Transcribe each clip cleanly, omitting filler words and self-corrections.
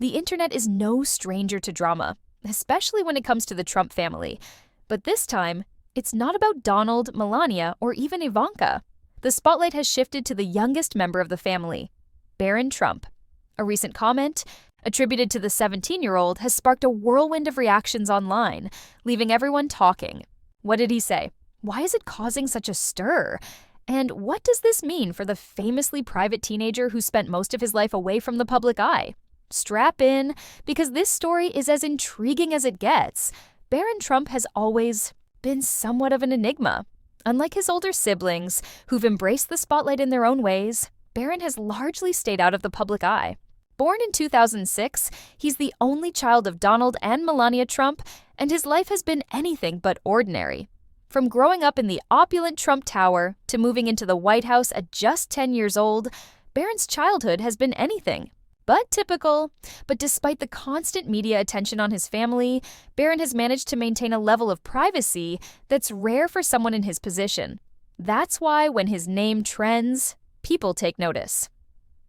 The internet is no stranger to drama, especially when it comes to the Trump family. But this time, it's not about Donald, Melania, or even Ivanka. The spotlight has shifted to the youngest member of the family, Barron Trump. A recent comment, attributed to the 17-year-old, has sparked a whirlwind of reactions online, leaving everyone talking. What did he say? Why is it causing such a stir? And what does this mean for the famously private teenager who spent most of his life away from the public eye? Strap in, because this story is as intriguing as it gets. Barron Trump has always been somewhat of an enigma. Unlike his older siblings, who've embraced the spotlight in their own ways, Barron has largely stayed out of the public eye. Born in 2006, he's the only child of Donald and Melania Trump, and his life has been anything but ordinary. From growing up in the opulent Trump Tower to moving into the White House at just 10 years old, Barron's childhood has been anything but typical. But despite the constant media attention on his family, Barron has managed to maintain a level of privacy that's rare for someone in his position. That's why when his name trends, people take notice.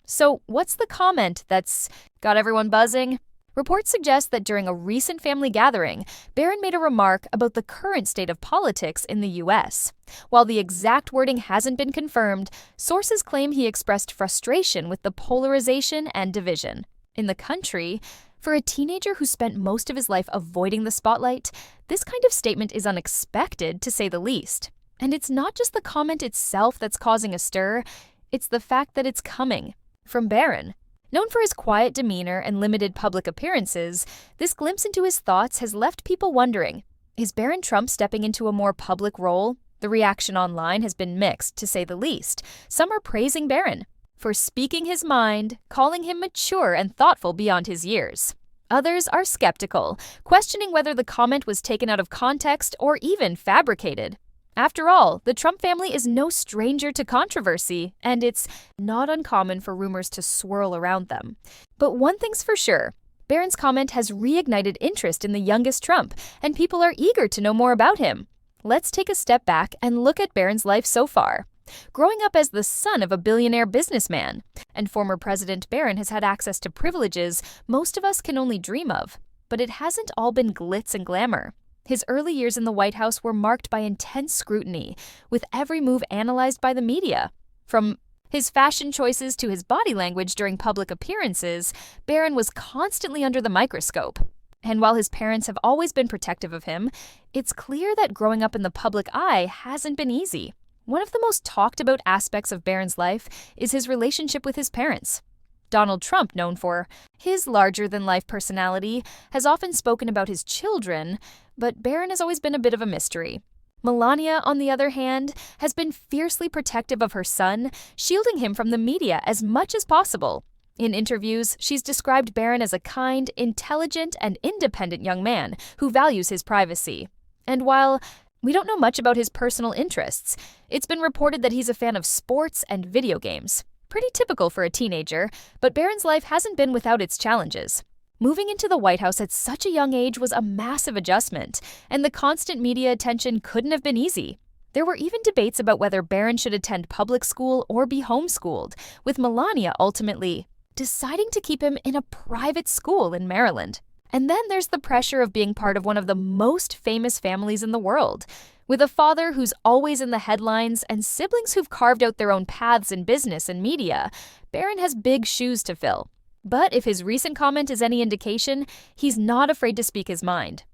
So what's the comment that's got everyone buzzing? Reports suggest that during a recent family gathering, Barron made a remark about the current state of politics in the U.S. While the exact wording hasn't been confirmed, sources claim he expressed frustration with the polarization and division in the country. For a teenager who spent most of his life avoiding the spotlight, this kind of statement is unexpected, to say the least. And it's not just the comment itself that's causing a stir, it's the fact that it's coming from Barron. Known for his quiet demeanor and limited public appearances, this glimpse into his thoughts has left people wondering, is Barron Trump stepping into a more public role? The reaction online has been mixed, to say the least. Some are praising Barron for speaking his mind, calling him mature and thoughtful beyond his years. Others are skeptical, questioning whether the comment was taken out of context or even fabricated. After all, the Trump family is no stranger to controversy, and it's not uncommon for rumors to swirl around them. But one thing's for sure, Barron's comment has reignited interest in the youngest Trump, and people are eager to know more about him. Let's take a step back and look at Barron's life so far. Growing up as the son of a billionaire businessman, and former President Barron has had access to privileges most of us can only dream of. But it hasn't all been glitz and glamour. His early years in the White House were marked by intense scrutiny, with every move analyzed by the media. From his fashion choices to his body language during public appearances, Barron was constantly under the microscope. And while his parents have always been protective of him, it's clear that growing up in the public eye hasn't been easy. One of the most talked about aspects of Barron's life is his relationship with his parents. Donald Trump, known for his larger-than-life personality, has often spoken about his children, but Barron has always been a bit of a mystery. Melania, on the other hand, has been fiercely protective of her son, shielding him from the media as much as possible. In interviews, she's described Barron as a kind, intelligent, and independent young man who values his privacy. And while we don't know much about his personal interests, it's been reported that he's a fan of sports and video games. Pretty typical for a teenager, but Barron's life hasn't been without its challenges. Moving into the White House at such a young age was a massive adjustment, and the constant media attention couldn't have been easy. There were even debates about whether Barron should attend public school or be homeschooled, with Melania ultimately deciding to keep him in a private school in Maryland. And then there's the pressure of being part of one of the most famous families in the world. With a father who's always in the headlines and siblings who've carved out their own paths in business and media, Barron has big shoes to fill. But if his recent comment is any indication, he's not afraid to speak his mind.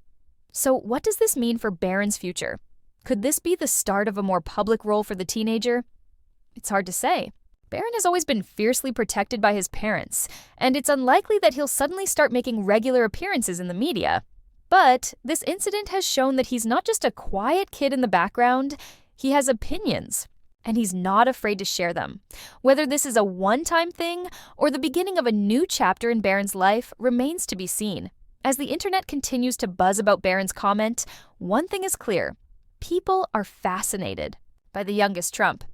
So what does this mean for Barron's future? Could this be the start of a more public role for the teenager? It's hard to say. Barron has always been fiercely protected by his parents, and it's unlikely that he'll suddenly start making regular appearances in the media. But this incident has shown that he's not just a quiet kid in the background, he has opinions, and he's not afraid to share them. Whether this is a one-time thing or the beginning of a new chapter in Barron's life remains to be seen. As the internet continues to buzz about Barron's comment, one thing is clear: people are fascinated by the youngest Trump.